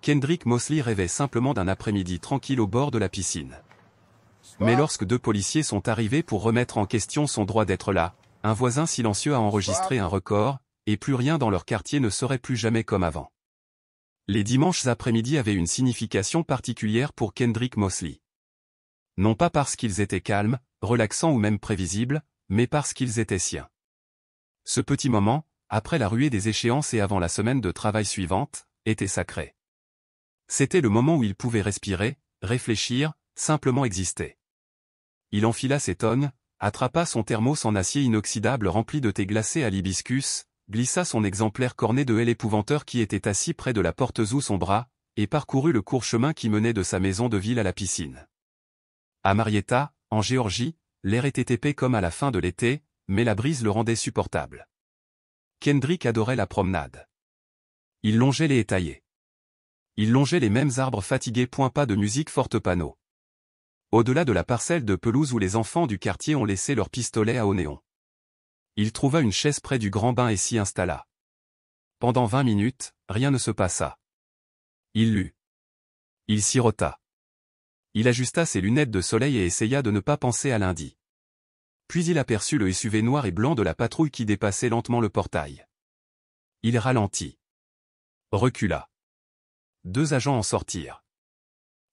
Kendrick Mosley rêvait simplement d'un après-midi tranquille au bord de la piscine. Mais lorsque deux policiers sont arrivés pour remettre en question son droit d'être là, un voisin silencieux a enregistré un record, et plus rien dans leur quartier ne serait plus jamais comme avant. Les dimanches après-midi avaient une signification particulière pour Kendrick Mosley. Non pas parce qu'ils étaient calmes, relaxants ou même prévisibles, mais parce qu'ils étaient siens. Ce petit moment, après la ruée des échéances et avant la semaine de travail suivante, était sacré. C'était le moment où il pouvait respirer, réfléchir, simplement exister. Il enfila ses tongs, attrapa son thermos en acier inoxydable rempli de thé glacé à l'hibiscus, glissa son exemplaire corné de L épouvanteur qui était assis près de la porte sous son bras, et parcourut le court chemin qui menait de sa maison de ville à la piscine. À Marietta, en Géorgie, l'air était épais comme à la fin de l'été, mais la brise le rendait supportable. Kendrick adorait la promenade. Il longeait les étayers. Il longeait les mêmes arbres fatigués. Pas de musique forte panneau. Au-delà de la parcelle de pelouse où les enfants du quartier ont laissé leurs pistolets à eau néon. Il trouva une chaise près du grand bain et s'y installa. Pendant 20 minutes, rien ne se passa. Il lut. Il sirota. Il ajusta ses lunettes de soleil et essaya de ne pas penser à lundi. Puis il aperçut le SUV noir et blanc de la patrouille qui dépassait lentement le portail. Il ralentit. Recula. 2 agents en sortirent.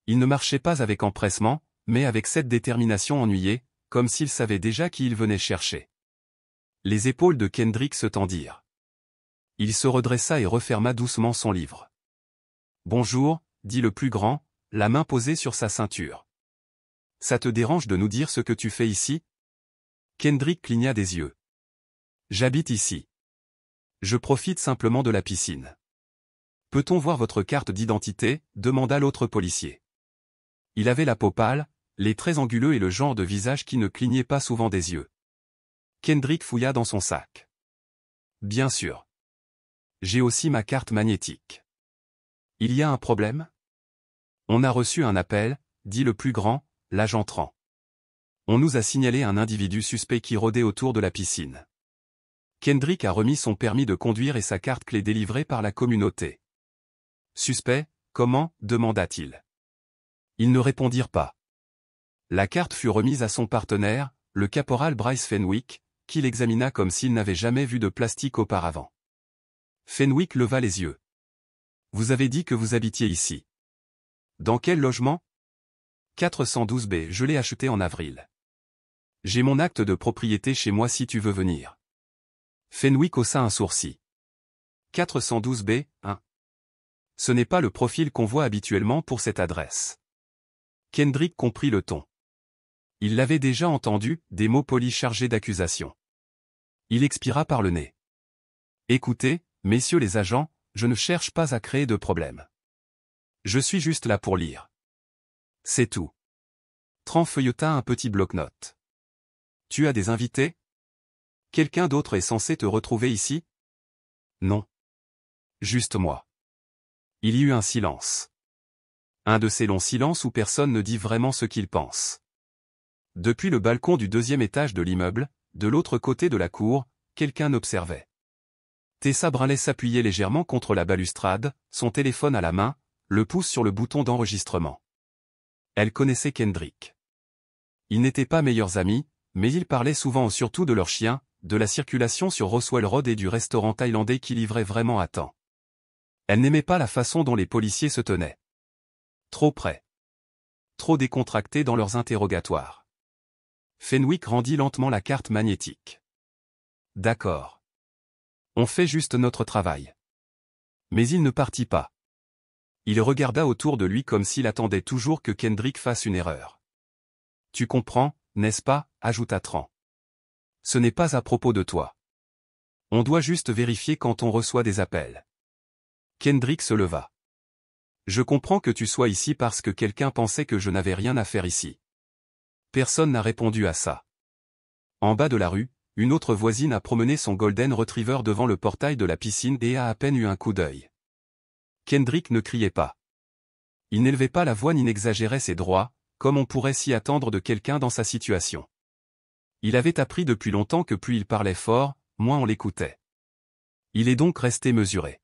Ils ne marchaient pas avec empressement, mais avec cette détermination ennuyée, comme s'ils savaient déjà qui ils venaient chercher. Les épaules de Kendrick se tendirent. Il se redressa et referma doucement son livre. « Bonjour », dit le plus grand, la main posée sur sa ceinture. « Ça te dérange de nous dire ce que tu fais ici ?» Kendrick cligna des yeux. « J'habite ici. Je profite simplement de la piscine. »« Peut-on voir votre carte d'identité ?» demanda l'autre policier. Il avait la peau pâle, les traits anguleux et le genre de visage qui ne clignait pas souvent des yeux. Kendrick fouilla dans son sac. « Bien sûr. J'ai aussi ma carte magnétique. »« Il y a un problème ?» ?»« On a reçu un appel, » dit le plus grand, l'âge entrant. « On nous a signalé un individu suspect qui rôdait autour de la piscine. » Kendrick a remis son permis de conduire et sa carte clé délivrée par la communauté. « Suspect, comment ?» demanda-t-il. Ils ne répondirent pas. La carte fut remise à son partenaire, le caporal Bryce Fenwick, qui l'examina comme s'il n'avait jamais vu de plastique auparavant. Fenwick leva les yeux. « Vous avez dit que vous habitiez ici. Dans quel logement ?»« 412B, je l'ai acheté en avril. J'ai mon acte de propriété chez moi si tu veux venir. » Fenwick haussa un sourcil. 412B, hein. Ce n'est pas le profil qu'on voit habituellement pour cette adresse. Kendrick comprit le ton. Il l'avait déjà entendu, des mots polis chargés d'accusations. Il expira par le nez. « Écoutez, messieurs les agents, je ne cherche pas à créer de problème. Je suis juste là pour lire. C'est tout. » Tran feuilleta un petit bloc-notes. « Tu as des invités ? Quelqu'un d'autre est censé te retrouver ici ? » Non. Juste moi. Il y eut un silence. Un de ces longs silences où personne ne dit vraiment ce qu'il pense. Depuis le balcon du 2e étage de l'immeuble, de l'autre côté de la cour, quelqu'un observait. Tessa Brinley s'appuyait légèrement contre la balustrade, son téléphone à la main, le pouce sur le bouton d'enregistrement. Elle connaissait Kendrick. Ils n'étaient pas meilleurs amis, mais ils parlaient souvent surtout de leur chien, de la circulation sur Roswell Road et du restaurant thaïlandais qui livrait vraiment à temps. Elle n'aimait pas la façon dont les policiers se tenaient. Trop près. Trop décontractés dans leurs interrogatoires. Fenwick rendit lentement la carte magnétique. D'accord. On fait juste notre travail. Mais il ne partit pas. Il regarda autour de lui comme s'il attendait toujours que Kendrick fasse une erreur. Tu comprends, n'est-ce pas, ajouta Tran. Ce n'est pas à propos de toi. On doit juste vérifier quand on reçoit des appels. Kendrick se leva. Je comprends que tu sois ici parce que quelqu'un pensait que je n'avais rien à faire ici. Personne n'a répondu à ça. En bas de la rue, une autre voisine a promené son Golden Retriever devant le portail de la piscine et a à peine eu un coup d'œil. Kendrick ne criait pas. Il n'élevait pas la voix ni n'exagérait ses droits, comme on pourrait s'y attendre de quelqu'un dans sa situation. Il avait appris depuis longtemps que plus il parlait fort, moins on l'écoutait. Il est donc resté mesuré.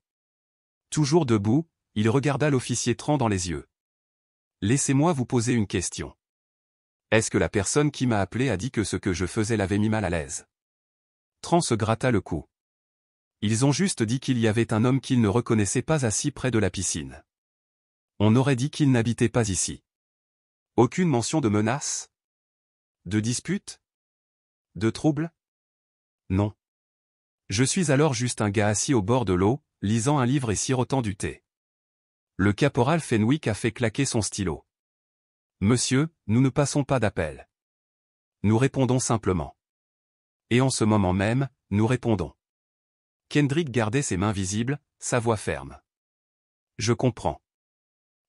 Toujours debout, Il regarda l'officier Tran dans les yeux. Laissez-moi vous poser une question. Est-ce que la personne qui m'a appelé a dit que ce que je faisais l'avait mis mal à l'aise? Tran se gratta le cou. Ils ont juste dit qu'il y avait un homme qu'ils ne reconnaissaient pas assis près de la piscine. On aurait dit qu'il n'habitait pas ici. Aucune mention de menace? De dispute? De trouble? Non. Je suis alors juste un gars assis au bord de l'eau, lisant un livre et sirotant du thé. Le caporal Fenwick a fait claquer son stylo. Monsieur, nous ne passons pas d'appel. Nous répondons simplement. Et en ce moment même, nous répondons. Kendrick gardait ses mains visibles, sa voix ferme. Je comprends.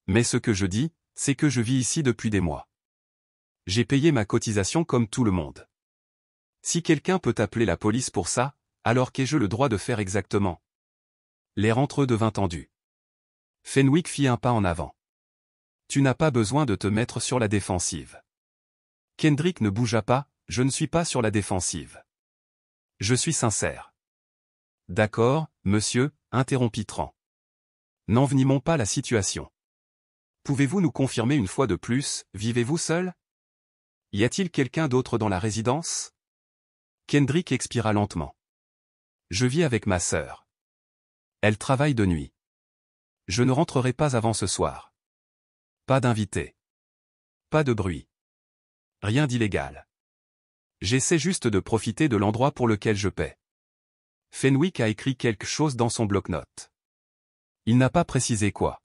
Mais ce que je dis, c'est que je vis ici depuis des mois. J'ai payé ma cotisation comme tout le monde. Si quelqu'un peut appeler la police pour ça, alors qu'ai-je le droit de faire exactement? L'air entre eux devint tendu. Fenwick fit un pas en avant. Tu n'as pas besoin de te mettre sur la défensive. Kendrick ne bougea pas, je ne suis pas sur la défensive. Je suis sincère. D'accord, monsieur, interrompit Tran. N'envenimons pas la situation. Pouvez-vous nous confirmer une fois de plus, vivez-vous seul? Y a-t-il quelqu'un d'autre dans la résidence? Kendrick expira lentement. Je vis avec ma sœur. Elle travaille de nuit. Je ne rentrerai pas avant ce soir. Pas d'invité. Pas de bruit. Rien d'illégal. J'essaie juste de profiter de l'endroit pour lequel je paie. Fenwick a écrit quelque chose dans son bloc-notes. Il n'a pas précisé quoi.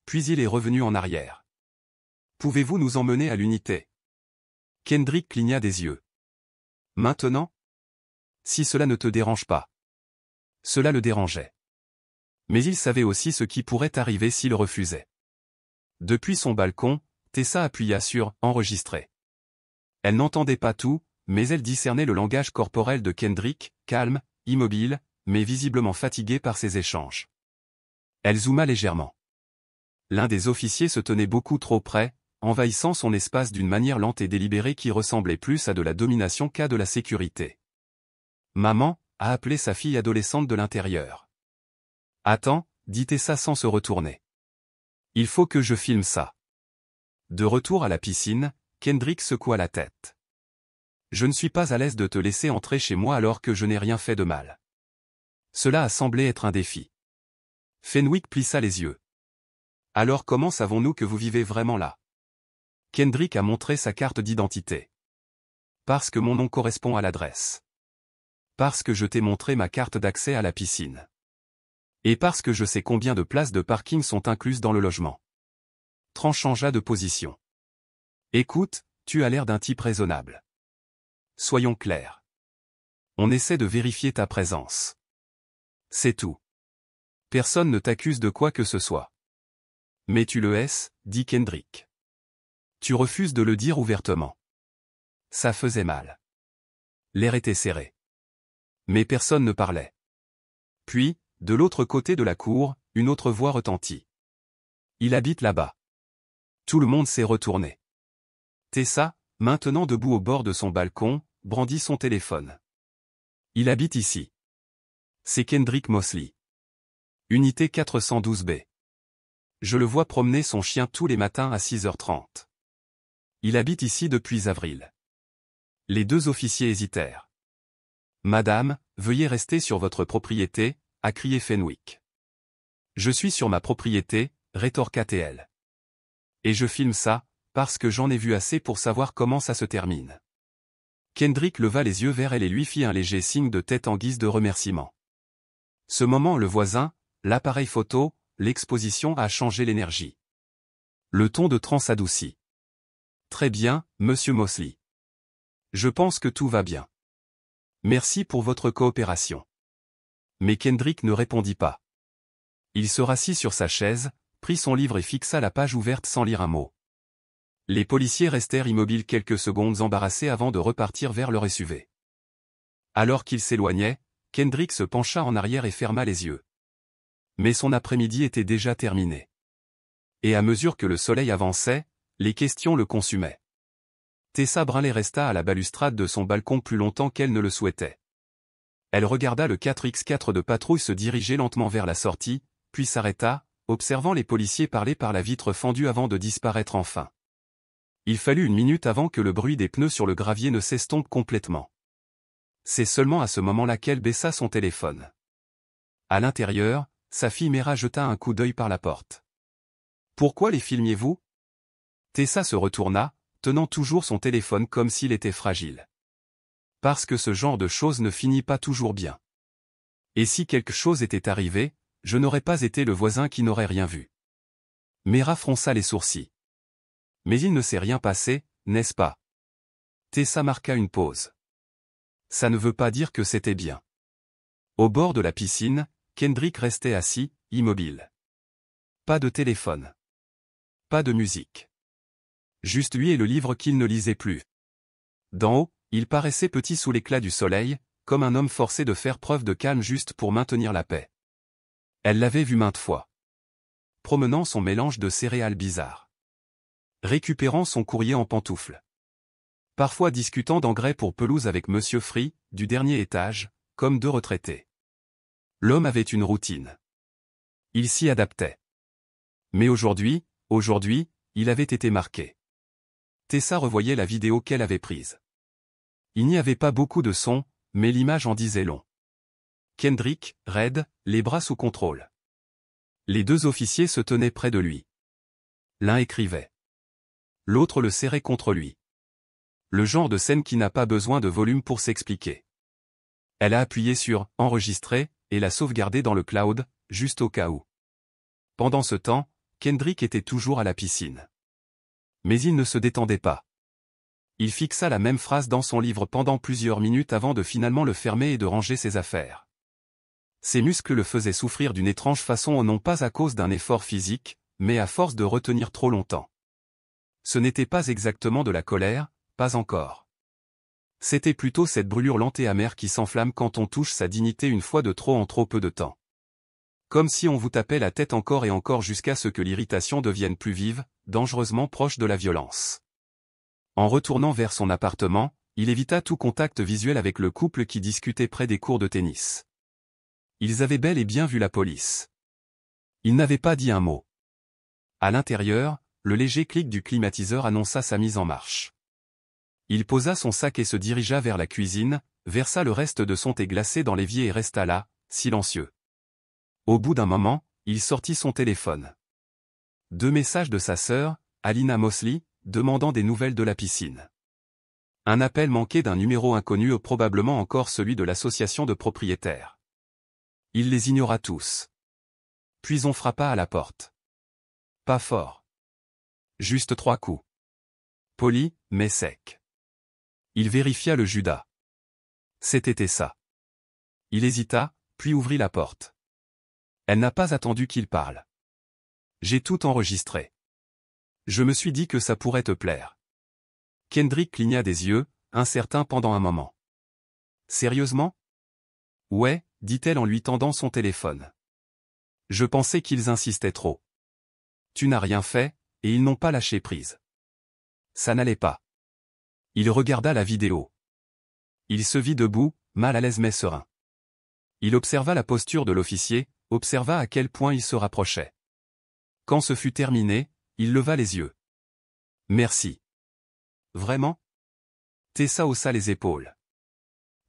Puis il est revenu en arrière. Pouvez-vous nous emmener à l'unité? Kendrick cligna des yeux. Maintenant? Si cela ne te dérange pas. Cela le dérangeait. Mais il savait aussi ce qui pourrait arriver s'il refusait. Depuis son balcon, Tessa appuya sur « Enregistrer ». Elle n'entendait pas tout, mais elle discernait le langage corporel de Kendrick, calme, immobile, mais visiblement fatigué par ses échanges. Elle zooma légèrement. L'un des officiers se tenait beaucoup trop près, envahissant son espace d'une manière lente et délibérée qui ressemblait plus à de la domination qu'à de la sécurité. Maman a appelé sa fille adolescente de l'intérieur. Attends, dit Tessa sans se retourner. Il faut que je filme ça. De retour à la piscine, Kendrick secoua la tête. Je ne suis pas à l'aise de te laisser entrer chez moi alors que je n'ai rien fait de mal. Cela a semblé être un défi. Fenwick plissa les yeux. Alors comment savons-nous que vous vivez vraiment là? Kendrick a montré sa carte d'identité. Parce que mon nom correspond à l'adresse. Parce que je t'ai montré ma carte d'accès à la piscine. Et parce que je sais combien de places de parking sont incluses dans le logement. Tran changea de position. Écoute, tu as l'air d'un type raisonnable. Soyons clairs. On essaie de vérifier ta présence. C'est tout. Personne ne t'accuse de quoi que ce soit. Mais tu le hais, dit Kendrick. Tu refuses de le dire ouvertement. Ça faisait mal. L'air était serré. Mais personne ne parlait. Puis, de l'autre côté de la cour, une autre voix retentit. Il habite là-bas. Tout le monde s'est retourné. Tessa, maintenant debout au bord de son balcon, brandit son téléphone. Il habite ici. C'est Kendrick Mosley. Unité 412B. Je le vois promener son chien tous les matins à 6h30. Il habite ici depuis avril. Les deux officiers hésitèrent. Madame, veuillez rester sur votre propriété, a crié Fenwick. Je suis sur ma propriété, rétorqua-t-elle. Et je filme ça, parce que j'en ai vu assez pour savoir comment ça se termine. Kendrick leva les yeux vers elle et lui fit un léger signe de tête en guise de remerciement. Ce moment le voisin, l'appareil photo, l'exposition a changé l'énergie. Le ton de Tran s'adoucit. Très bien, monsieur Mosley. Je pense que tout va bien. Merci pour votre coopération. Mais Kendrick ne répondit pas. Il se rassit sur sa chaise, prit son livre et fixa la page ouverte sans lire un mot. Les policiers restèrent immobiles quelques secondes embarrassés avant de repartir vers leur SUV. Alors qu'ils s'éloignaient, Kendrick se pencha en arrière et ferma les yeux. Mais son après-midi était déjà terminé. Et à mesure que le soleil avançait, les questions le consumaient. Tessa Brinley resta à la balustrade de son balcon plus longtemps qu'elle ne le souhaitait. Elle regarda le 4x4 de patrouille se diriger lentement vers la sortie, puis s'arrêta, observant les policiers parler par la vitre fendue avant de disparaître enfin. Il fallut une minute avant que le bruit des pneus sur le gravier ne s'estompe complètement. C'est seulement à ce moment-là qu'elle baissa son téléphone. À l'intérieur, sa fille Mera jeta un coup d'œil par la porte. « Pourquoi les filmiez-vous » Tessa se retourna, tenant toujours son téléphone comme s'il était fragile. Parce que ce genre de choses ne finit pas toujours bien. Et si quelque chose était arrivé, je n'aurais pas été le voisin qui n'aurait rien vu. Mera fronça les sourcils. Mais il ne s'est rien passé, n'est-ce pas? Tessa marqua une pause. Ça ne veut pas dire que c'était bien. Au bord de la piscine, Kendrick restait assis, immobile. Pas de téléphone. Pas de musique. Juste lui et le livre qu'il ne lisait plus. D'en haut, il paraissait petit sous l'éclat du soleil, comme un homme forcé de faire preuve de calme juste pour maintenir la paix. Elle l'avait vu maintes fois. Promenant son mélange de céréales bizarres. Récupérant son courrier en pantoufles. Parfois discutant d'engrais pour pelouse avec Monsieur Free, du dernier étage, comme deux retraités. L'homme avait une routine. Il s'y adaptait. Mais aujourd'hui, il avait été marqué. Tessa revoyait la vidéo qu'elle avait prise. Il n'y avait pas beaucoup de son, mais l'image en disait long. Kendrick, raide, les bras sous contrôle. Les deux officiers se tenaient près de lui. L'un écrivait. L'autre le serrait contre lui. Le genre de scène qui n'a pas besoin de volume pour s'expliquer. Elle a appuyé sur « Enregistrer » et l'a sauvegardé dans le cloud, juste au cas où. Pendant ce temps, Kendrick était toujours à la piscine. Mais il ne se détendait pas. Il fixa la même phrase dans son livre pendant plusieurs minutes avant de finalement le fermer et de ranger ses affaires. Ses muscles le faisaient souffrir d'une étrange façon non pas à cause d'un effort physique, mais à force de retenir trop longtemps. Ce n'était pas exactement de la colère, pas encore. C'était plutôt cette brûlure lente et amère qui s'enflamme quand on touche sa dignité une fois de trop en trop peu de temps. Comme si on vous tapait la tête encore et encore jusqu'à ce que l'irritation devienne plus vive, dangereusement proche de la violence. En retournant vers son appartement, il évita tout contact visuel avec le couple qui discutait près des cours de tennis. Ils avaient bel et bien vu la police. Ils n'avaient pas dit un mot. À l'intérieur, le léger clic du climatiseur annonça sa mise en marche. Il posa son sac et se dirigea vers la cuisine, versa le reste de son thé glacé dans l'évier et resta là, silencieux. Au bout d'un moment, il sortit son téléphone. 2 messages de sa sœur, Alina Mosley, demandant des nouvelles de la piscine. Un appel manqué d'un numéro inconnu, probablement encore celui de l'association de propriétaires. Il les ignora tous. Puis on frappa à la porte. Pas fort. Juste 3 coups. Poli, mais sec. Il vérifia le Judas. C'était ça. Il hésita, puis ouvrit la porte. Elle n'a pas attendu qu'il parle. J'ai tout enregistré. Je me suis dit que ça pourrait te plaire. Kendrick cligna des yeux, incertain pendant un moment. Sérieusement? Ouais, dit-elle en lui tendant son téléphone. Je pensais qu'ils insistaient trop. Tu n'as rien fait, et ils n'ont pas lâché prise. Ça n'allait pas. Il regarda la vidéo. Il se vit debout, mal à l'aise mais serein. Il observa la posture de l'officier, observa à quel point il se rapprochait. Quand ce fut terminé, il leva les yeux. Merci. Vraiment? Tessa haussa les épaules.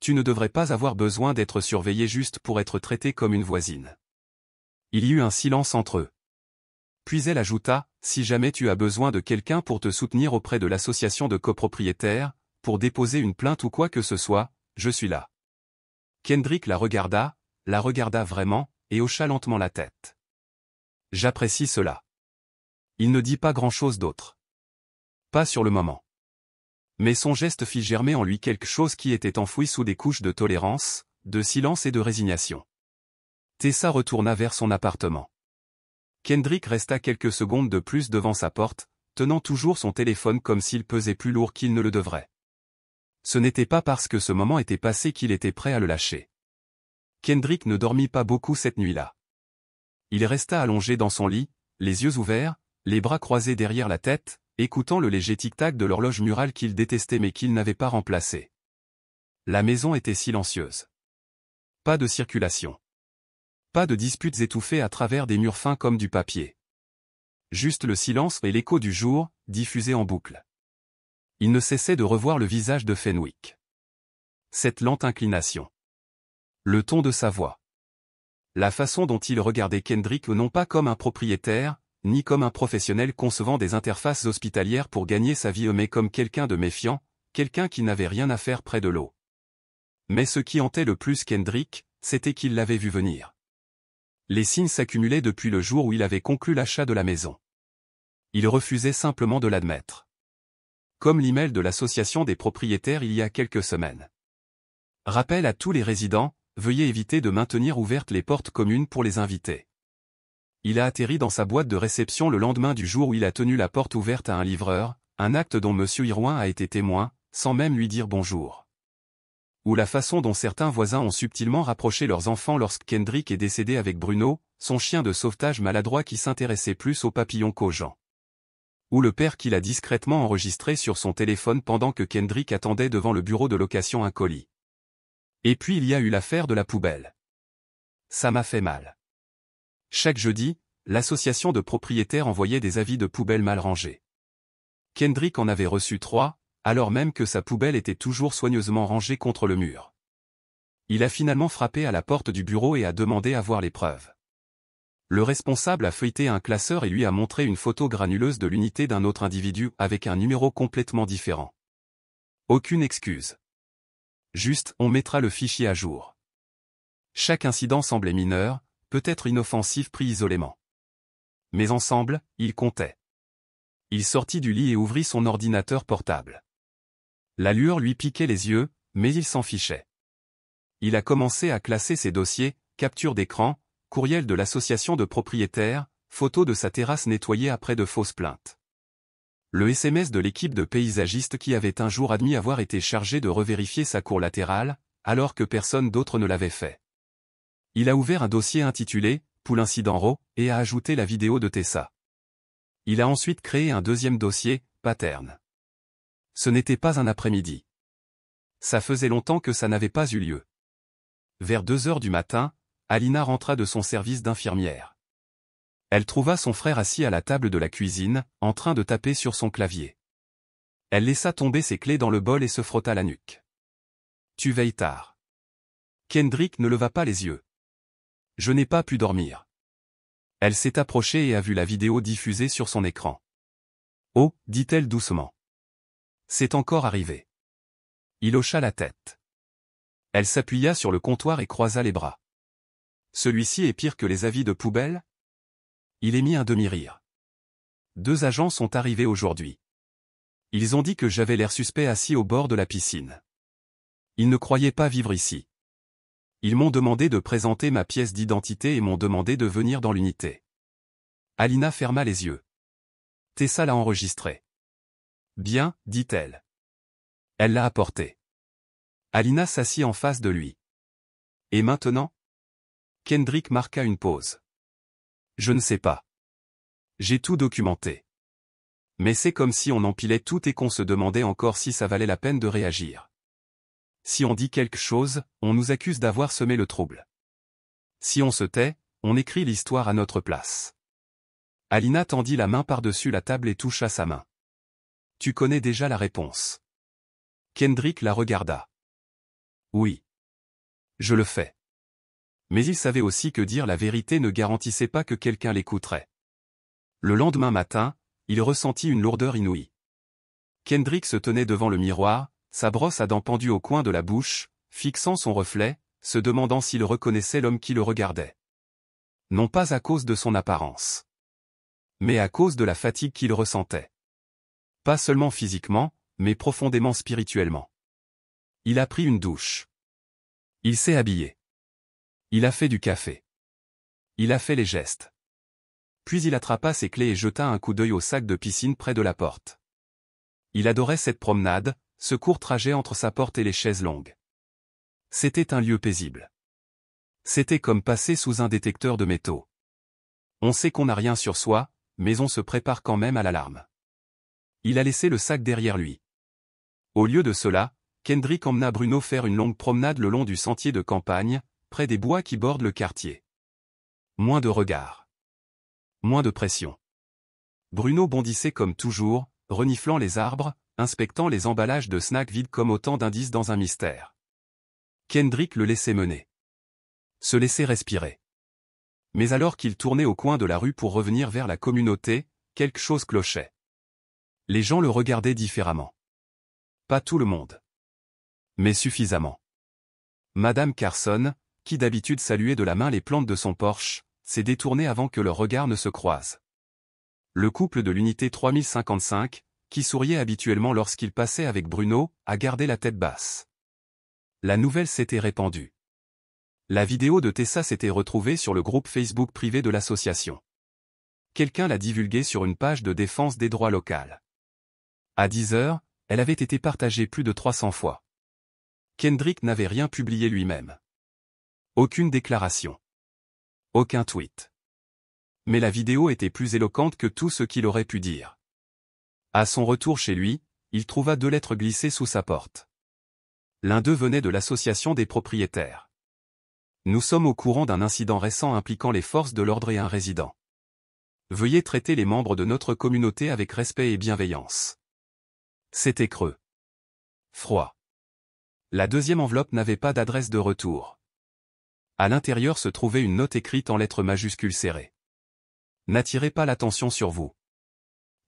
Tu ne devrais pas avoir besoin d'être surveillé juste pour être traité comme une voisine. Il y eut un silence entre eux. Puis elle ajouta, si jamais tu as besoin de quelqu'un pour te soutenir auprès de l'association de copropriétaires, pour déposer une plainte ou quoi que ce soit, je suis là. Kendrick la regarda vraiment, et hocha lentement la tête. J'apprécie cela. Il ne dit pas grand-chose d'autre. Pas sur le moment. Mais son geste fit germer en lui quelque chose qui était enfoui sous des couches de tolérance, de silence et de résignation. Tessa retourna vers son appartement. Kendrick resta quelques secondes de plus devant sa porte, tenant toujours son téléphone comme s'il pesait plus lourd qu'il ne le devrait. Ce n'était pas parce que ce moment était passé qu'il était prêt à le lâcher. Kendrick ne dormit pas beaucoup cette nuit-là. Il resta allongé dans son lit, les yeux ouverts, les bras croisés derrière la tête, écoutant le léger tic-tac de l'horloge murale qu'il détestait mais qu'il n'avait pas remplacée. La maison était silencieuse. Pas de circulation. Pas de disputes étouffées à travers des murs fins comme du papier. Juste le silence et l'écho du jour, diffusé en boucle. Il ne cessait de revoir le visage de Fenwick. Cette lente inclination. Le ton de sa voix. La façon dont il regardait Kendrick non pas comme un propriétaire, ni comme un professionnel concevant des interfaces hospitalières pour gagner sa vie mais comme quelqu'un de méfiant, quelqu'un qui n'avait rien à faire près de l'eau. Mais ce qui hantait le plus Kendrick, c'était qu'il l'avait vu venir. Les signes s'accumulaient depuis le jour où il avait conclu l'achat de la maison. Il refusait simplement de l'admettre. Comme l'email de l'association des propriétaires il y a quelques semaines. Rappel à tous les résidents, veuillez éviter de maintenir ouvertes les portes communes pour les invités. Il a atterri dans sa boîte de réception le lendemain du jour où il a tenu la porte ouverte à un livreur, un acte dont M. Irouin a été témoin, sans même lui dire bonjour. Ou la façon dont certains voisins ont subtilement rapproché leurs enfants lorsque Kendrick est décédé avec Bruno, son chien de sauvetage maladroit qui s'intéressait plus aux papillons qu'aux gens. Ou le père qui l'a discrètement enregistré sur son téléphone pendant que Kendrick attendait devant le bureau de location un colis. Et puis il y a eu l'affaire de la poubelle. Ça m'a fait mal. Chaque jeudi, l'association de propriétaires envoyait des avis de poubelles mal rangées. Kendrick en avait reçu 3, alors même que sa poubelle était toujours soigneusement rangée contre le mur. Il a finalement frappé à la porte du bureau et a demandé à voir les preuves. Le responsable a feuilleté un classeur et lui a montré une photo granuleuse de l'unité d'un autre individu avec un numéro complètement différent. Aucune excuse. Juste, on mettra le fichier à jour. Chaque incident semblait mineur, peut-être inoffensif pris isolément. Mais ensemble, il comptait. Il sortit du lit et ouvrit son ordinateur portable. La lueur lui piquait les yeux, mais il s'en fichait. Il a commencé à classer ses dossiers, capture d'écran, courriel de l'association de propriétaires, photo de sa terrasse nettoyée après de fausses plaintes. Le SMS de l'équipe de paysagistes qui avait un jour admis avoir été chargé de revérifier sa cour latérale, alors que personne d'autre ne l'avait fait. Il a ouvert un dossier intitulé « Pour l'incident Roe » et a ajouté la vidéo de Tessa. Il a ensuite créé un deuxième dossier, Pattern. Ce n'était pas un après-midi. Ça faisait longtemps que ça n'avait pas eu lieu. Vers 2 heures du matin, Alina rentra de son service d'infirmière. Elle trouva son frère assis à la table de la cuisine, en train de taper sur son clavier. Elle laissa tomber ses clés dans le bol et se frotta la nuque. « Tu veilles tard. » Kendrick ne leva pas les yeux. « Je n'ai pas pu dormir. » Elle s'est approchée et a vu la vidéo diffusée sur son écran. « Oh, dit-elle doucement. C'est encore arrivé. » Il hocha la tête. Elle s'appuya sur le comptoir et croisa les bras. « Celui-ci est pire que les avis de poubelle ?» Il émit un demi-rire. « 2 agents sont arrivés aujourd'hui. Ils ont dit que j'avais l'air suspect assis au bord de la piscine. Ils ne croyaient pas vivre ici. Ils m'ont demandé de présenter ma pièce d'identité et m'ont demandé de venir dans l'unité. » Alina ferma les yeux. Tessa l'a enregistré. « Bien, dit-elle. » Elle l'a apporté. Alina s'assit en face de lui. « Et maintenant ?» Kendrick marqua une pause. « Je ne sais pas. J'ai tout documenté. Mais c'est comme si on empilait tout et qu'on se demandait encore si ça valait la peine de réagir. Si on dit quelque chose, on nous accuse d'avoir semé le trouble. Si on se tait, on écrit l'histoire à notre place. » Alina tendit la main par-dessus la table et toucha sa main. « Tu connais déjà la réponse. » Kendrick la regarda. « Oui. Je le fais. » Mais il savait aussi que dire la vérité ne garantissait pas que quelqu'un l'écouterait. Le lendemain matin, il ressentit une lourdeur inouïe. Kendrick se tenait devant le miroir, sa brosse à dents pendue au coin de la bouche, fixant son reflet, se demandant s'il reconnaissait l'homme qui le regardait. Non pas à cause de son apparence. Mais à cause de la fatigue qu'il ressentait. Pas seulement physiquement, mais profondément spirituellement. Il a pris une douche. Il s'est habillé. Il a fait du café. Il a fait les gestes. Puis il attrapa ses clés et jeta un coup d'œil au sac de piscine près de la porte. Il adorait cette promenade, ce court trajet entre sa porte et les chaises longues. C'était un lieu paisible. C'était comme passer sous un détecteur de métaux. On sait qu'on n'a rien sur soi, mais on se prépare quand même à l'alarme. Il a laissé le sac derrière lui. Au lieu de cela, Kendrick emmena Bruno faire une longue promenade le long du sentier de campagne, près des bois qui bordent le quartier. Moins de regards. Moins de pression. Bruno bondissait comme toujours, reniflant les arbres, inspectant les emballages de snacks vides comme autant d'indices dans un mystère. Kendrick le laissait mener. Se laissait respirer. Mais alors qu'il tournait au coin de la rue pour revenir vers la communauté, quelque chose clochait. Les gens le regardaient différemment. Pas tout le monde. Mais suffisamment. Madame Carson, qui d'habitude saluait de la main les plantes de son Porsche, s'est détournée avant que leurs regards ne se croisent. Le couple de l'unité 3055, qui souriait habituellement lorsqu'il passait avec Bruno, a gardé la tête basse. La nouvelle s'était répandue. La vidéo de Tessa s'était retrouvée sur le groupe Facebook privé de l'association. Quelqu'un l'a divulguée sur une page de défense des droits locaux. À 10 heures, elle avait été partagée plus de 300 fois. Kendrick n'avait rien publié lui-même. Aucune déclaration. Aucun tweet. Mais la vidéo était plus éloquente que tout ce qu'il aurait pu dire. À son retour chez lui, il trouva 2 lettres glissées sous sa porte. L'un d'eux venait de l'association des propriétaires. Nous sommes au courant d'un incident récent impliquant les forces de l'ordre et un résident. Veuillez traiter les membres de notre communauté avec respect et bienveillance. C'était creux. Froid. La deuxième enveloppe n'avait pas d'adresse de retour. À l'intérieur se trouvait une note écrite en lettres majuscules serrées. N'attirez pas l'attention sur vous.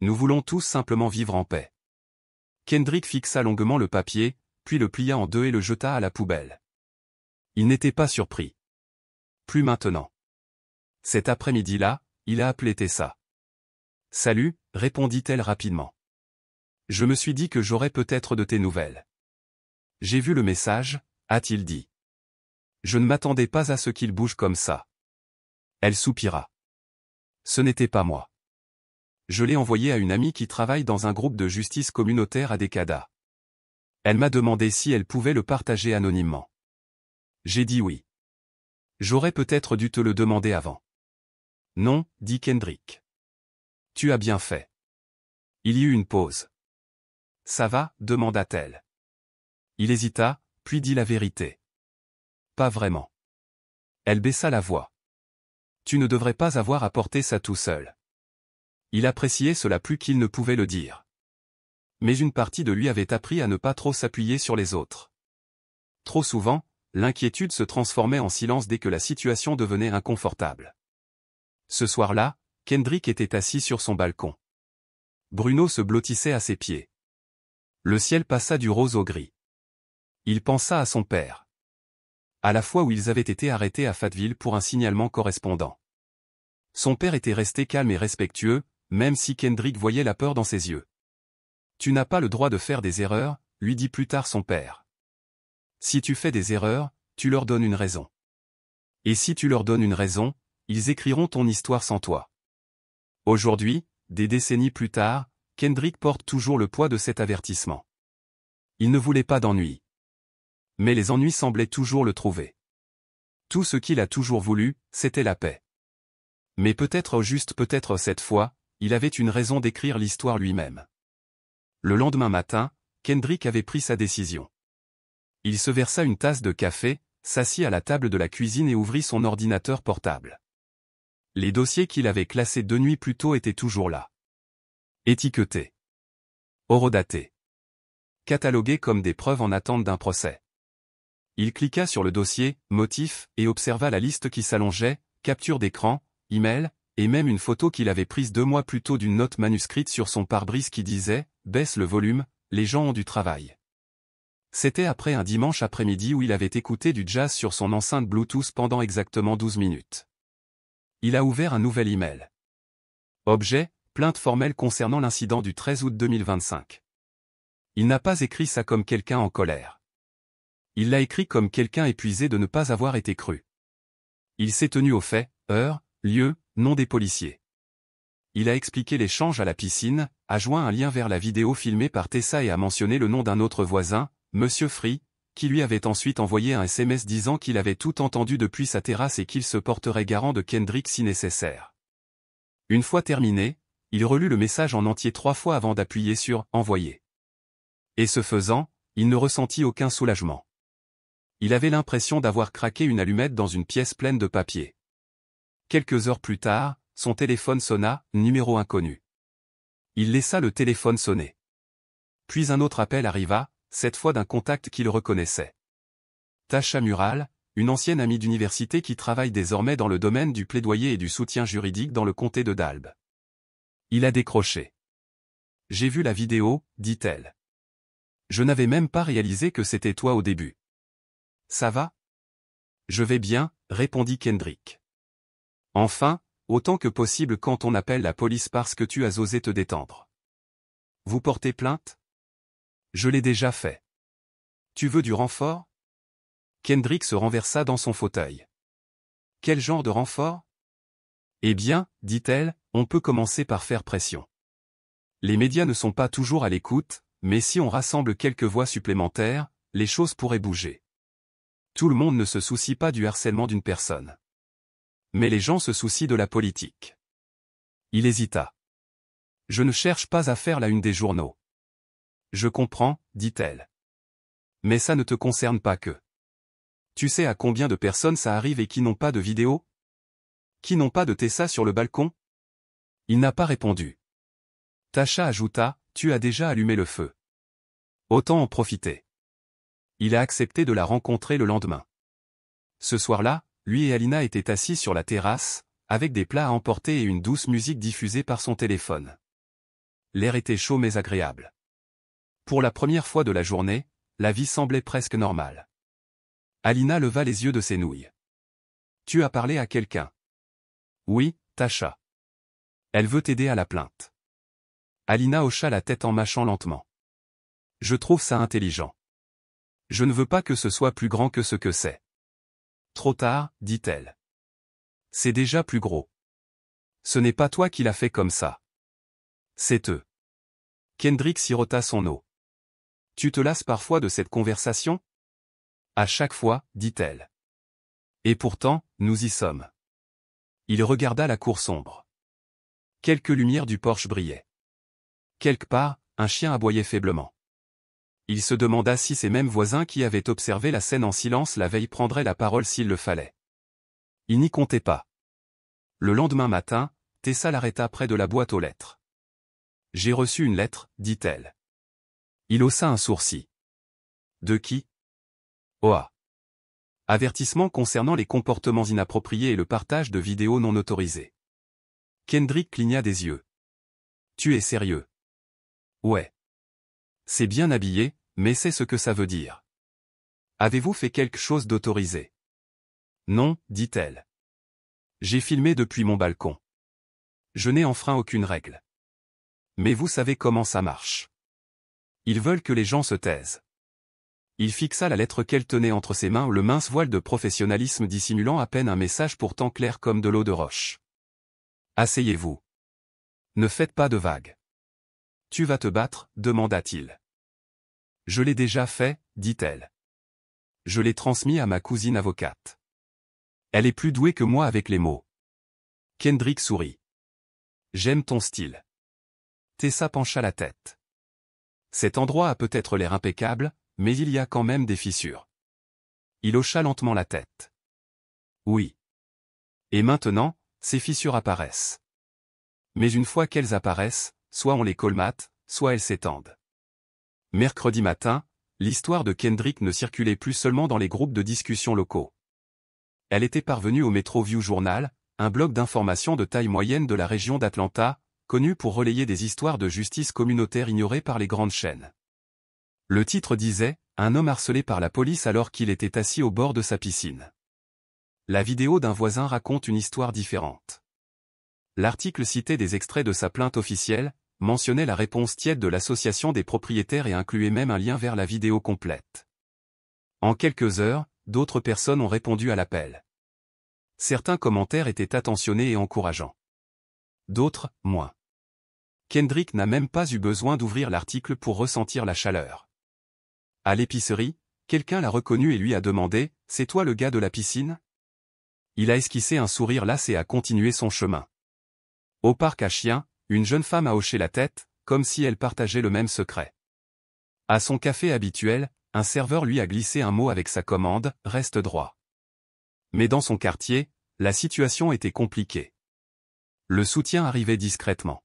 Nous voulons tous simplement vivre en paix. Kendrick fixa longuement le papier, puis le plia en 2 et le jeta à la poubelle. Il n'était pas surpris. Plus maintenant. Cet après-midi-là, il a appelé Tessa. « Salut », répondit-elle rapidement. « Je me suis dit que j'aurais peut-être de tes nouvelles. »« J'ai vu le message », a-t-il dit. « Je ne m'attendais pas à ce qu'il bouge comme ça. » Elle soupira. « Ce n'était pas moi. Je l'ai envoyé à une amie qui travaille dans un groupe de justice communautaire à Decada. Elle m'a demandé si elle pouvait le partager anonymement. J'ai dit oui. J'aurais peut-être dû te le demander avant. » Non, dit Kendrick. Tu as bien fait. Il y eut une pause. Ça va, demanda-t-elle. Il hésita, puis dit la vérité. Pas vraiment. Elle baissa la voix. Tu ne devrais pas avoir à porter ça tout seul. Il appréciait cela plus qu'il ne pouvait le dire. Mais une partie de lui avait appris à ne pas trop s'appuyer sur les autres. Trop souvent, l'inquiétude se transformait en silence dès que la situation devenait inconfortable. Ce soir-là, Kendrick était assis sur son balcon. Bruno se blottissait à ses pieds. Le ciel passa du rose au gris. Il pensa à son père. À la fois où ils avaient été arrêtés à Fayetteville pour un signalement correspondant. Son père était resté calme et respectueux, même si Kendrick voyait la peur dans ses yeux. Tu n'as pas le droit de faire des erreurs, lui dit plus tard son père. Si tu fais des erreurs, tu leur donnes une raison. Et si tu leur donnes une raison, ils écriront ton histoire sans toi. Aujourd'hui, des décennies plus tard, Kendrick porte toujours le poids de cet avertissement. Il ne voulait pas d'ennuis. Mais les ennuis semblaient toujours le trouver. Tout ce qu'il a toujours voulu, c'était la paix. Mais peut-être cette fois, il avait une raison d'écrire l'histoire lui-même. Le lendemain matin, Kendrick avait pris sa décision. Il se versa une tasse de café, s'assit à la table de la cuisine et ouvrit son ordinateur portable. Les dossiers qu'il avait classés 2 nuits plus tôt étaient toujours là. Étiquetés. Horodatés. Catalogués comme des preuves en attente d'un procès. Il cliqua sur le dossier « Motif » et observa la liste qui s'allongeait, capture d'écran, email, et même une photo qu'il avait prise 2 mois plus tôt d'une note manuscrite sur son pare-brise qui disait « Baisse le volume, les gens ont du travail ». C'était après un dimanche après-midi où il avait écouté du jazz sur son enceinte Bluetooth pendant exactement 12 minutes. Il a ouvert un nouvel email. Objet, plainte formelle concernant l'incident du 13 août 2025. Il n'a pas écrit ça comme quelqu'un en colère. Il l'a écrit comme quelqu'un épuisé de ne pas avoir été cru. Il s'est tenu aux faits, heure, lieu, nom des policiers. Il a expliqué l'échange à la piscine, a joint un lien vers la vidéo filmée par Tessa et a mentionné le nom d'un autre voisin, Monsieur Free, qui lui avait ensuite envoyé un SMS disant qu'il avait tout entendu depuis sa terrasse et qu'il se porterait garant de Kendrick si nécessaire. Une fois terminé, il relut le message en entier 3 fois avant d'appuyer sur « Envoyer ». Et ce faisant, il ne ressentit aucun soulagement. Il avait l'impression d'avoir craqué une allumette dans une pièce pleine de papier. Quelques heures plus tard, son téléphone sonna, numéro inconnu. Il laissa le téléphone sonner. Puis un autre appel arriva, cette fois d'un contact qu'il reconnaissait. Tasha Mural, une ancienne amie d'université qui travaille désormais dans le domaine du plaidoyer et du soutien juridique dans le comté de Dalbe. Il a décroché. « J'ai vu la vidéo, dit-elle. Je n'avais même pas réalisé que c'était toi au début. Ça va ? Je vais bien, répondit Kendrick. Enfin, autant que possible quand on appelle la police parce que tu as osé te détendre. Vous portez plainte ? Je l'ai déjà fait. Tu veux du renfort ? Kendrick se renversa dans son fauteuil. Quel genre de renfort ? Eh bien, dit-elle, on peut commencer par faire pression. Les médias ne sont pas toujours à l'écoute, mais si on rassemble quelques voix supplémentaires, les choses pourraient bouger. Tout le monde ne se soucie pas du harcèlement d'une personne. Mais les gens se soucient de la politique. Il hésita. Je ne cherche pas à faire la une des journaux. Je comprends, dit-elle. Mais ça ne te concerne pas que. Tu sais à combien de personnes ça arrive et qui n'ont pas de vidéo ? Qui n'ont pas de Tessa sur le balcon ? Il n'a pas répondu. Tasha ajouta, tu as déjà allumé le feu. Autant en profiter. Il a accepté de la rencontrer le lendemain. Ce soir-là, lui et Alina étaient assis sur la terrasse, avec des plats à emporter et une douce musique diffusée par son téléphone. L'air était chaud mais agréable. Pour la première fois de la journée, la vie semblait presque normale. Alina leva les yeux de ses nouilles. Tu as parlé à quelqu'un ? Oui, Tasha. Elle veut t'aider à la plainte. Alina hocha la tête en mâchant lentement. Je trouve ça intelligent. Je ne veux pas que ce soit plus grand que ce que c'est. Trop tard, dit-elle. C'est déjà plus gros. Ce n'est pas toi qui l'as fait comme ça. C'est eux. Kendrick sirota son eau. Tu te lasses parfois de cette conversation ? À chaque fois, dit-elle. Et pourtant, nous y sommes. Il regarda la cour sombre. Quelques lumières du porche brillaient. Quelque part, un chien aboyait faiblement. Il se demanda si ces mêmes voisins qui avaient observé la scène en silence la veille prendraient la parole s'il le fallait. Il n'y comptait pas. Le lendemain matin, Tessa l'arrêta près de la boîte aux lettres. « J'ai reçu une lettre, dit-elle. » Il haussa un sourcil. « De qui ? » « OA. Avertissement concernant les comportements inappropriés et le partage de vidéos non autorisées. » Kendrick cligna des yeux. « Tu es sérieux ? » « Ouais. C'est bien habillé, mais c'est ce que ça veut dire. Avez-vous fait quelque chose d'autorisé ? » « Non, dit-elle. J'ai filmé depuis mon balcon. Je n'ai enfreint aucune règle. Mais vous savez comment ça marche. Ils veulent que les gens se taisent. » Il fixa la lettre qu'elle tenait entre ses mains, le mince voile de professionnalisme dissimulant à peine un message pourtant clair comme de l'eau de roche. « Asseyez-vous. Ne faites pas de vagues. »« Tu vas te battre ?» demanda-t-il. « Je l'ai déjà fait, dit-elle. Je l'ai transmis à ma cousine avocate. Elle est plus douée que moi avec les mots. » Kendrick sourit. « J'aime ton style. » Tessa pencha la tête. « Cet endroit a peut-être l'air impeccable, mais il y a quand même des fissures. » Il hocha lentement la tête. « Oui. Et maintenant, ces fissures apparaissent. Mais une fois qu'elles apparaissent, soit on les colmate, soit elles s'étendent. » Mercredi matin, l'histoire de Kendrick ne circulait plus seulement dans les groupes de discussion locaux. Elle était parvenue au Metro View Journal, un blog d'information de taille moyenne de la région d'Atlanta, connu pour relayer des histoires de justice communautaire ignorées par les grandes chaînes. Le titre disait « Un homme harcelé par la police alors qu'il était assis au bord de sa piscine ». La vidéo d'un voisin raconte une histoire différente. L'article citait des extraits de sa plainte officielle, mentionnait la réponse tiède de l'association des propriétaires et incluait même un lien vers la vidéo complète. En quelques heures, d'autres personnes ont répondu à l'appel. Certains commentaires étaient attentionnés et encourageants. D'autres, moins. Kendrick n'a même pas eu besoin d'ouvrir l'article pour ressentir la chaleur. À l'épicerie, quelqu'un l'a reconnu et lui a demandé « C'est toi le gars de la piscine ?» Il a esquissé un sourire las et a continué son chemin. Au parc à chiens, une jeune femme a hoché la tête, comme si elle partageait le même secret. À son café habituel, un serveur lui a glissé un mot avec sa commande « Reste droit ». Mais dans son quartier, La situation était compliquée. Le soutien arrivait discrètement.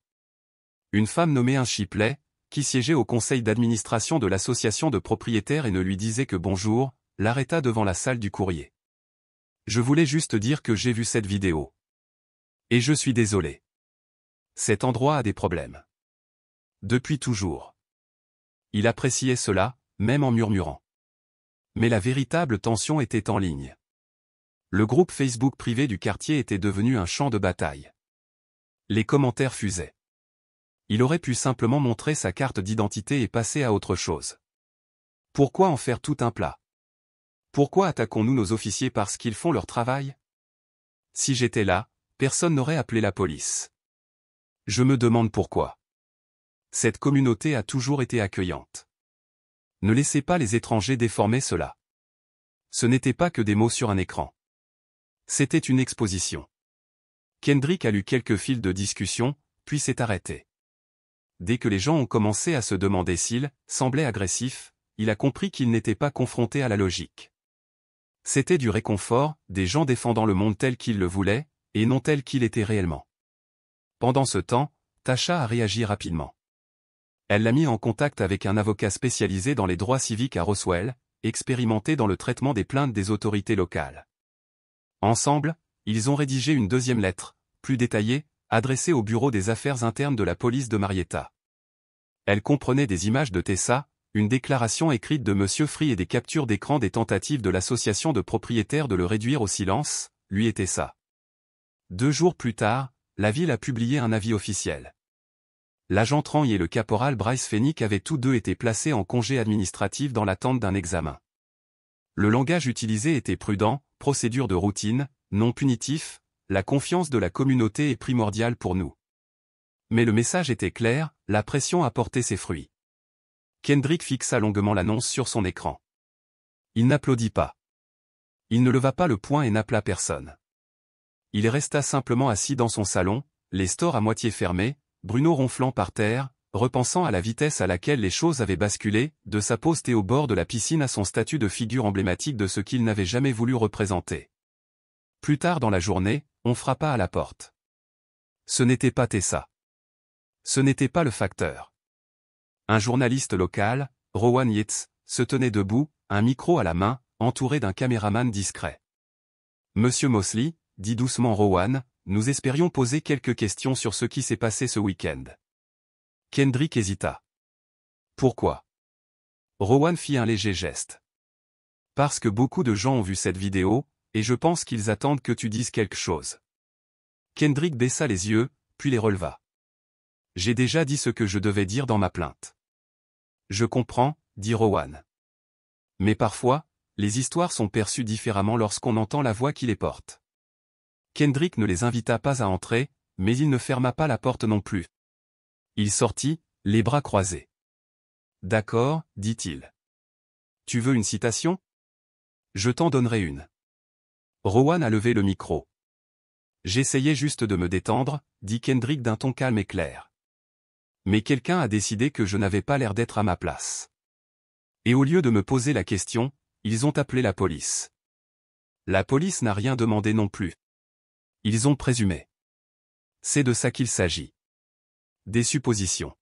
Une femme nommée Shipley, qui siégeait au conseil d'administration de l'association de propriétaires et ne lui disait que bonjour, l'arrêta devant la salle du courrier. Je voulais juste dire que j'ai vu cette vidéo. Et je suis désolé. Cet endroit a des problèmes. Depuis toujours. Il appréciait cela, même en murmurant. Mais la véritable tension était en ligne. Le groupe Facebook privé du quartier était devenu un champ de bataille. Les commentaires fusaient. Il aurait pu simplement montrer sa carte d'identité et passer à autre chose. Pourquoi en faire tout un plat? Pourquoi attaquons-nous nos officiers parce qu'ils font leur travail? Si j'étais là, personne n'aurait appelé la police. Je me demande pourquoi. Cette communauté a toujours été accueillante. Ne laissez pas les étrangers déformer cela. Ce n'était pas que des mots sur un écran. C'était une exposition. Kendrick a lu quelques fils de discussion, puis s'est arrêté. Dès que les gens ont commencé à se demander s'il semblait agressif, il a compris qu'il n'était pas confronté à la logique. C'était du réconfort, des gens défendant le monde tel qu'ils le voulaient, et non tel qu'il était réellement. Pendant ce temps, Tasha a réagi rapidement. Elle l'a mis en contact avec un avocat spécialisé dans les droits civiques à Roswell, expérimenté dans le traitement des plaintes des autorités locales. Ensemble, ils ont rédigé une deuxième lettre, plus détaillée, adressée au bureau des affaires internes de la police de Marietta. Elle comprenait des images de Tessa, une déclaration écrite de M. Free et des captures d'écran des tentatives de l'association de propriétaires de le réduire au silence, lui et Tessa. 2 jours plus tard, la ville a publié un avis officiel. L'agent Trang et le caporal Bryce Fennick avaient tous deux été placés en congé administratif dans l'attente d'un examen. Le langage utilisé était prudent, procédure de routine, non punitif, la confiance de la communauté est primordiale pour nous. Mais le message était clair, la pression a porté ses fruits. Kendrick fixa longuement l'annonce sur son écran. Il n'applaudit pas. Il ne leva pas le poing et n'appela personne. Il resta simplement assis dans son salon, les stores à moitié fermés, Bruno ronflant par terre, repensant à la vitesse à laquelle les choses avaient basculé, de sa posté au bord de la piscine à son statut de figure emblématique de ce qu'il n'avait jamais voulu représenter. Plus tard dans la journée, on frappa à la porte. Ce n'était pas Tessa. Ce n'était pas le facteur. Un journaliste local, Rowan Yates, se tenait debout, un micro à la main, entouré d'un caméraman discret. Monsieur Mosley, dit doucement Rowan, nous espérions poser quelques questions sur ce qui s'est passé ce week-end. Kendrick hésita. Pourquoi? Rowan fit un léger geste. Parce que beaucoup de gens ont vu cette vidéo, et je pense qu'ils attendent que tu dises quelque chose. Kendrick baissa les yeux, puis les releva. J'ai déjà dit ce que je devais dire dans ma plainte. Je comprends, dit Rowan. Mais parfois, les histoires sont perçues différemment lorsqu'on entend la voix qui les porte. Kendrick ne les invita pas à entrer, mais il ne ferma pas la porte non plus. Il sortit, les bras croisés. D'accord, dit-il. Tu veux une citation? Je t'en donnerai une. Rowan a levé le micro. J'essayais juste de me détendre, dit Kendrick d'un ton calme et clair. Mais quelqu'un a décidé que je n'avais pas l'air d'être à ma place. Et au lieu de me poser la question, ils ont appelé la police. La police n'a rien demandé non plus. Ils ont présumé. C'est de ça qu'il s'agit. Des suppositions.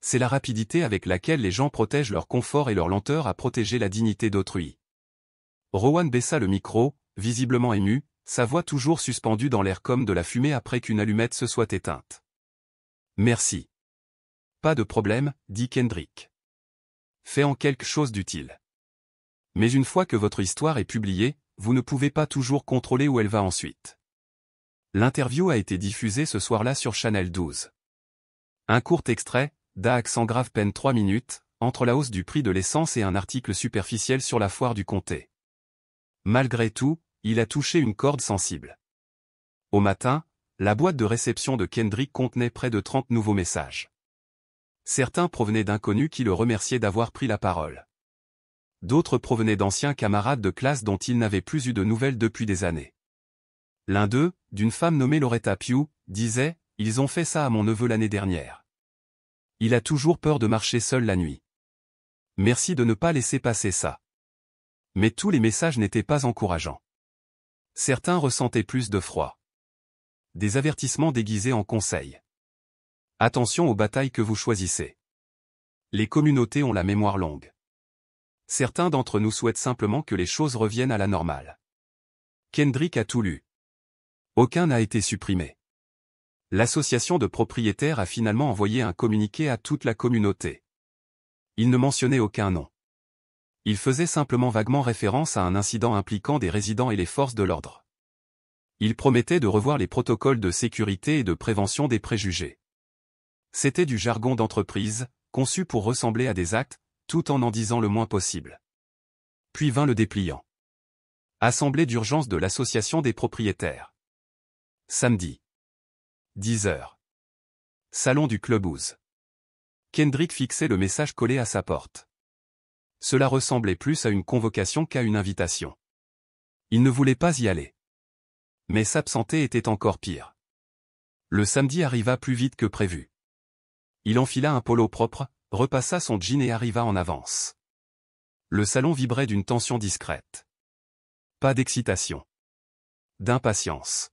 C'est la rapidité avec laquelle les gens protègent leur confort et leur lenteur à protéger la dignité d'autrui. Rowan baissa le micro, visiblement ému, sa voix toujours suspendue dans l'air comme de la fumée après qu'une allumette se soit éteinte. Merci. Pas de problème, dit Kendrick. Fais en quelque chose d'utile. Mais une fois que votre histoire est publiée, vous ne pouvez pas toujours contrôler où elle va ensuite. L'interview a été diffusée ce soir-là sur Channel 12. Un court extrait, d'Accent grave peine 3 minutes, entre la hausse du prix de l'essence et un article superficiel sur la foire du comté. Malgré tout, il a touché une corde sensible. Au matin, la boîte de réception de Kendrick contenait près de 30 nouveaux messages. Certains provenaient d'inconnus qui le remerciaient d'avoir pris la parole. D'autres provenaient d'anciens camarades de classe dont il n'avait plus eu de nouvelles depuis des années. L'un d'eux, d'une femme nommée Loretta Pugh, disait « Ils ont fait ça à mon neveu l'année dernière. Il a toujours peur de marcher seul la nuit. Merci de ne pas laisser passer ça. » Mais tous les messages n'étaient pas encourageants. Certains ressentaient plus de froid. Des avertissements déguisés en conseils. Attention aux batailles que vous choisissez. Les communautés ont la mémoire longue. Certains d'entre nous souhaitent simplement que les choses reviennent à la normale. Kendrick a tout lu. Aucun n'a été supprimé. L'association de propriétaires a finalement envoyé un communiqué à toute la communauté. Il ne mentionnait aucun nom. Il faisait simplement vaguement référence à un incident impliquant des résidents et les forces de l'ordre. Il promettait de revoir les protocoles de sécurité et de prévention des préjugés. C'était du jargon d'entreprise, conçu pour ressembler à des actes, tout en disant le moins possible. Puis vint le dépliant. Assemblée d'urgence de l'association des propriétaires. Samedi. 10 heures. Salon du Clubhouse. Kendrick fixait le message collé à sa porte. Cela ressemblait plus à une convocation qu'à une invitation. Il ne voulait pas y aller. Mais s'absenter était encore pire. Le samedi arriva plus vite que prévu. Il enfila un polo propre, repassa son jean et arriva en avance. Le salon vibrait d'une tension discrète. Pas d'excitation. D'impatience.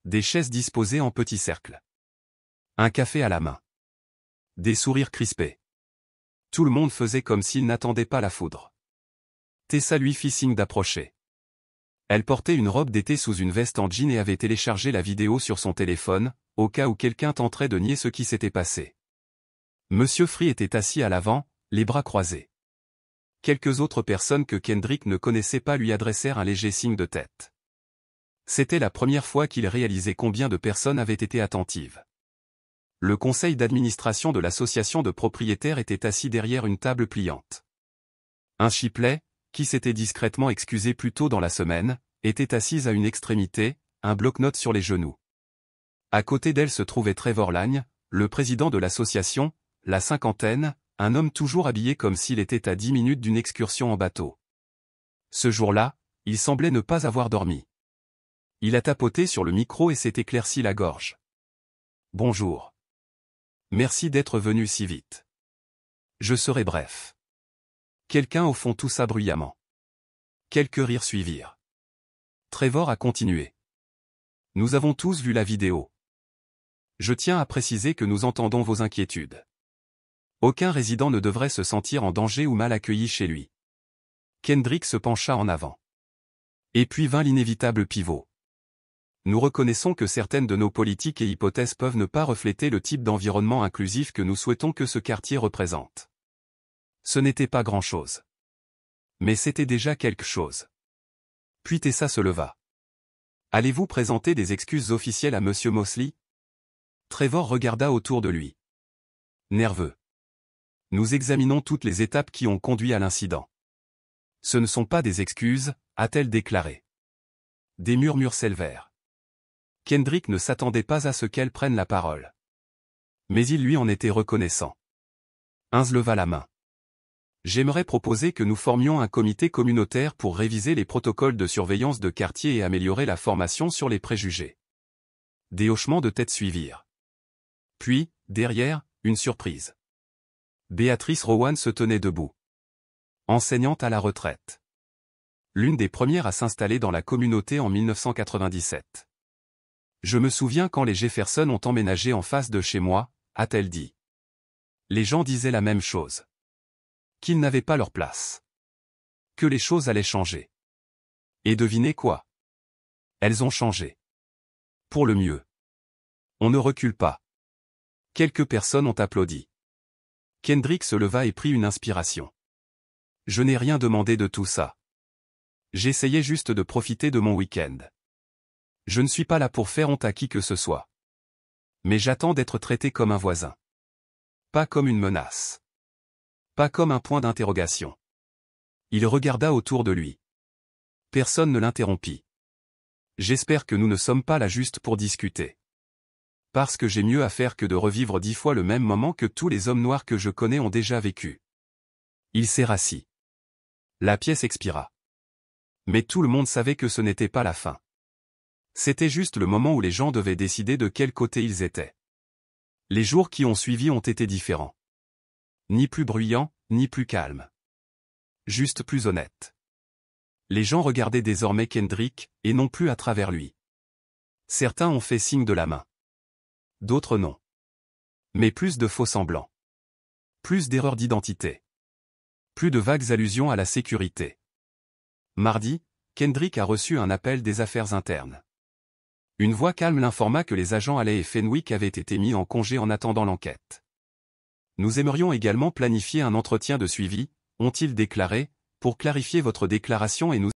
Des chaises disposées en petits cercles. Un café à la main. Des sourires crispés. Tout le monde faisait comme s'il n'attendait pas la foudre. Tessa lui fit signe d'approcher. Elle portait une robe d'été sous une veste en jean et avait téléchargé la vidéo sur son téléphone, au cas où quelqu'un tenterait de nier ce qui s'était passé. Monsieur Free était assis à l'avant, les bras croisés. Quelques autres personnes que Kendrick ne connaissait pas lui adressèrent un léger signe de tête. C'était la première fois qu'il réalisait combien de personnes avaient été attentives. Le conseil d'administration de l'association de propriétaires était assis derrière une table pliante. Un Shipley, qui s'était discrètement excusé plus tôt dans la semaine, était assise à une extrémité, un bloc-notes sur les genoux. À côté d'elle se trouvait Trevor Lagne, le président de l'association, la cinquantaine, un homme toujours habillé comme s'il était à 10 minutes d'une excursion en bateau. Ce jour-là, il semblait ne pas avoir dormi. Il a tapoté sur le micro et s'est éclairci la gorge. Bonjour. Merci d'être venu si vite. Je serai bref. Quelqu'un au fond toussa bruyamment. Quelques rires suivirent. Trevor a continué. Nous avons tous vu la vidéo. Je tiens à préciser que nous entendons vos inquiétudes. Aucun résident ne devrait se sentir en danger ou mal accueilli chez lui. Kendrick se pencha en avant. Et puis vint l'inévitable pivot. Nous reconnaissons que certaines de nos politiques et hypothèses peuvent ne pas refléter le type d'environnement inclusif que nous souhaitons que ce quartier représente. Ce n'était pas grand-chose. Mais c'était déjà quelque chose. Puis Tessa se leva. Allez-vous présenter des excuses officielles à Monsieur Mosley? Trevor regarda autour de lui. Nerveux. Nous examinons toutes les étapes qui ont conduit à l'incident. Ce ne sont pas des excuses, a-t-elle déclaré. Des murmures s'élevèrent. Kendrick ne s'attendait pas à ce qu'elle prenne la parole. Mais il lui en était reconnaissant. Inz leva la main. J'aimerais proposer que nous formions un comité communautaire pour réviser les protocoles de surveillance de quartier et améliorer la formation sur les préjugés. Des hochements de tête suivirent. Puis, derrière, une surprise. Béatrice Rowan se tenait debout. Enseignante à la retraite. L'une des premières à s'installer dans la communauté en 1997. Je me souviens quand les Jefferson ont emménagé en face de chez moi, a-t-elle dit. Les gens disaient la même chose. Qu'ils n'avaient pas leur place. Que les choses allaient changer. Et devinez quoi? Elles ont changé. Pour le mieux. On ne recule pas. Quelques personnes ont applaudi. Kendrick se leva et prit une inspiration. Je n'ai rien demandé de tout ça. J'essayais juste de profiter de mon week-end. Je ne suis pas là pour faire honte à qui que ce soit. Mais j'attends d'être traité comme un voisin. Pas comme une menace. Pas comme un point d'interrogation. Il regarda autour de lui. Personne ne l'interrompit. J'espère que nous ne sommes pas là juste pour discuter. Parce que j'ai mieux à faire que de revivre 10 fois le même moment que tous les hommes noirs que je connais ont déjà vécu. Il s'est rassis. La pièce expira. Mais tout le monde savait que ce n'était pas la fin. C'était juste le moment où les gens devaient décider de quel côté ils étaient. Les jours qui ont suivi ont été différents. Ni plus bruyants, ni plus calmes. Juste plus honnêtes. Les gens regardaient désormais Kendrick, et non plus à travers lui. Certains ont fait signe de la main. D'autres non. Mais plus de faux-semblants. Plus d'erreurs d'identité. Plus de vagues allusions à la sécurité. Mardi, Kendrick a reçu un appel des affaires internes. Une voix calme l'informa que les agents Haley et Fenwick avaient été mis en congé en attendant l'enquête. Nous aimerions également planifier un entretien de suivi, ont-ils déclaré, pour clarifier votre déclaration et nous